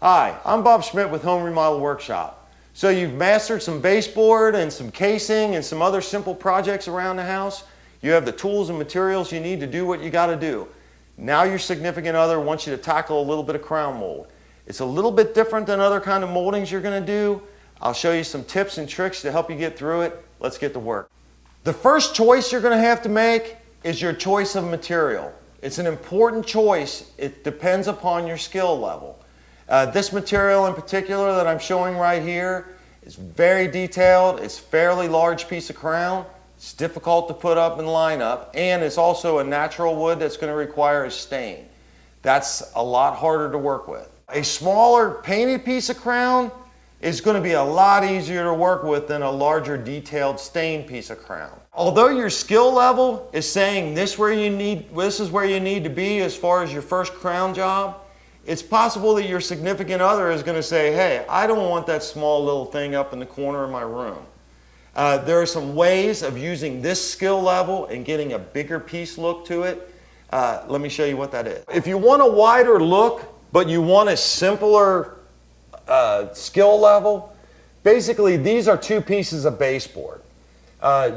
Hi, I'm Bob Schmidt with Home Remodel Workshop. So you've mastered some baseboard and some casing and some other simple projects around the house. You have the tools and materials you need to do what you got to do. Now your significant other wants you to tackle a little bit of crown mold. It's a little bit different than other kind of moldings you're going to do. I'll show you some tips and tricks to help you get through it. Let's get to work. The first choice you're going to have to make is your choice of material. It's an important choice. It depends upon your skill level. This material in particular that I'm showing right here is very detailed. It's a fairly large piece of crown. It's difficult to put up and line up, and it's also a natural wood that's going to require a stain. That's a lot harder to work with. A smaller painted piece of crown is going to be a lot easier to work with than a larger detailed stained piece of crown. Although your skill level is saying this is where you need to be as far as your first crown job, it's possible that your significant other is going to say, hey, I don't want that small little thing up in the corner of my room. There are some ways of using this skill level and getting a bigger piece look to it. Let me show you what that is. If you want a wider look, but you want a simpler skill level, basically these are two pieces of baseboard.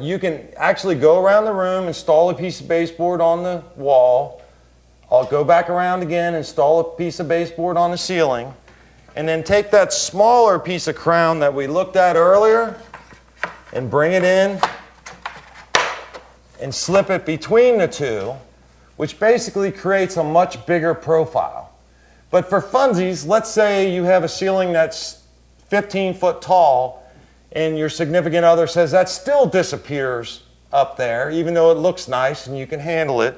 You can actually go around the room, install a piece of baseboard on the wall. I'll go back around again, install a piece of baseboard on the ceiling, and then take that smaller piece of crown that we looked at earlier and bring it in and slip it between the two, which basically creates a much bigger profile. But for funsies, let's say you have a ceiling that's 15 foot tall and your significant other says that still disappears up there, even though it looks nice and you can handle it.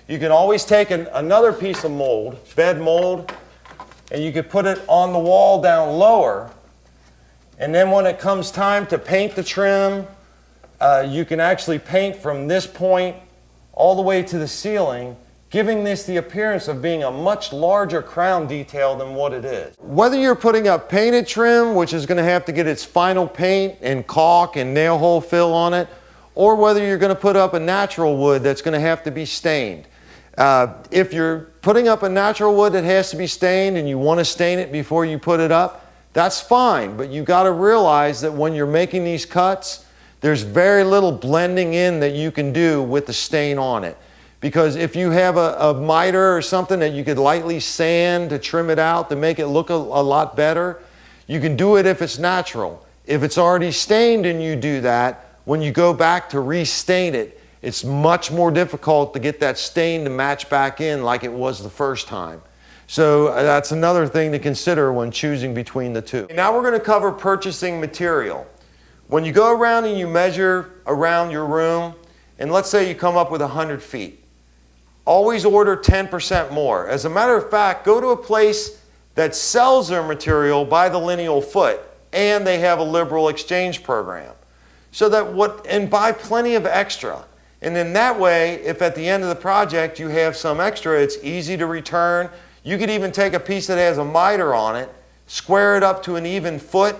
You can always take another piece of mold, bed mold, and you could put it on the wall down lower. And then when it comes time to paint the trim, you can actually paint from this point all the way to the ceiling, giving this the appearance of being a much larger crown detail than what it is. Whether you're putting up painted trim, which is going to have to get its final paint and caulk and nail hole fill on it, or whether you're going to put up a natural wood that's going to have to be stained. If you're putting up a natural wood that has to be stained and you want to stain it before you put it up, that's fine, but you got to realize that when you're making these cuts, there's very little blending in that you can do with the stain on it. Because if you have a miter or something that you could lightly sand to trim it out to make it look a lot better, you can do it if it's natural. If it's already stained and you do that, when you go back to restain it, it's much more difficult to get that stain to match back in like it was the first time. So that's another thing to consider when choosing between the two. Now we're going to cover purchasing material. When you go around and you measure around your room, and let's say you come up with 100 feet, always order 10% more. As a matter of fact, go to a place that sells their material by the lineal foot, and they have a liberal exchange program. So that and buy plenty of extra. And then that way, if at the end of the project you have some extra, it's easy to return. You could even take a piece that has a miter on it, square it up to an even foot,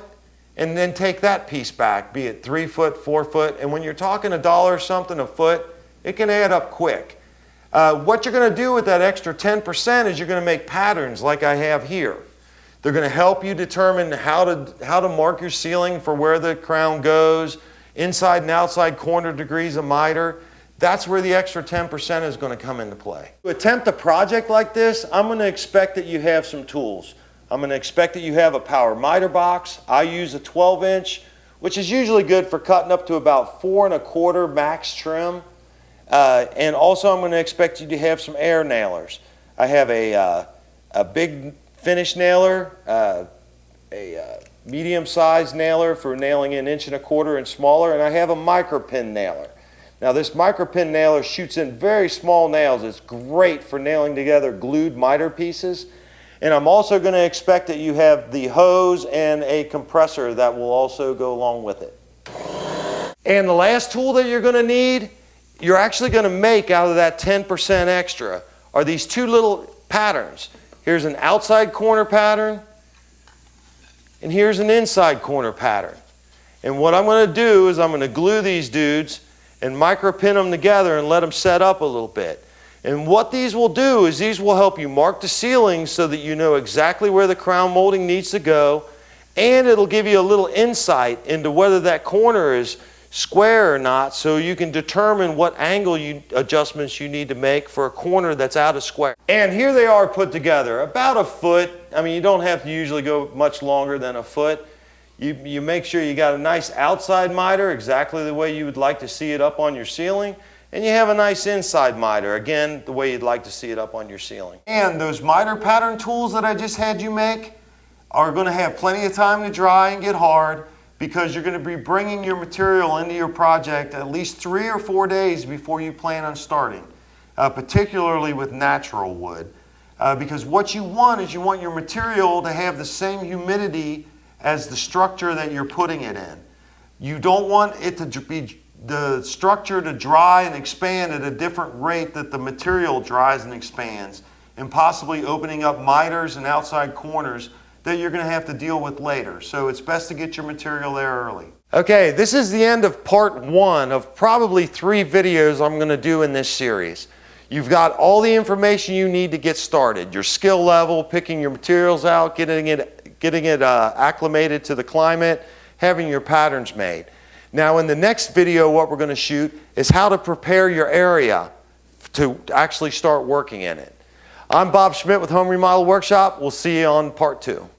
and then take that piece back, be it 3 foot, 4 foot. And when you're talking $1 something a foot, it can add up quick. What you're going to do with that extra 10% is you're going to make patterns like I have here. They're going to help you determine how to mark your ceiling for where the crown goes, inside and outside corner degrees of miter. That's where the extra 10% is going to come into play. To attempt a project like this, I'm going to expect that you have some tools. I'm going to expect that you have a power miter box. I use a 12-inch, which is usually good for cutting up to about 4 1/4 max trim. And also I'm going to expect you to have some air nailers. I have a big finish nailer, a medium-sized nailer for nailing 1 1/4 and smaller, and I have a micro pin nailer. Now this micro pin nailer shoots in very small nails. It's great for nailing together glued miter pieces. And I'm also going to expect that you have the hose and a compressor that will also go along with it. And the last tool that you're going to need, you're actually going to make out of that 10% extra, are these two little patterns. Here's an outside corner pattern, and here's an inside corner pattern. And what I'm going to do is I'm going to glue these dudes and micro pin them together and let them set up a little bit. And what these will do is these will help you mark the ceiling so that you know exactly where the crown molding needs to go, and it'll give you a little insight into whether that corner is square or not, so you can determine what angle adjustments you need to make for a corner that's out of square. And here they are put together, about a foot. I mean, you don't have to usually go much longer than a foot. You make sure you got a nice outside miter, exactly the way you would like to see it up on your ceiling, and you have a nice inside miter, again, the way you'd like to see it up on your ceiling. And those miter pattern tools that I just had you make are going to have plenty of time to dry and get hard, because you're going to be bringing your material into your project at least 3 or 4 days before you plan on starting, particularly with natural wood. Because what you want is you want your material to have the same humidity as the structure that you're putting it in. You don't want it to be the structure to dry and expand at a different rate that the material dries and expands, and possibly opening up miters and outside corners that you're going to have to deal with later. So it's best to get your material there early. Okay, this is the end of part 1 of probably 3 videos I'm going to do in this series. You've got all the information you need to get started. Your skill level, picking your materials out, getting it acclimated to the climate, having your patterns made. Now in the next video, what we're going to shoot is how to prepare your area to actually start working in it. I'm Bob Schmidt with Home Remodel Workshop. We'll see you on part 2.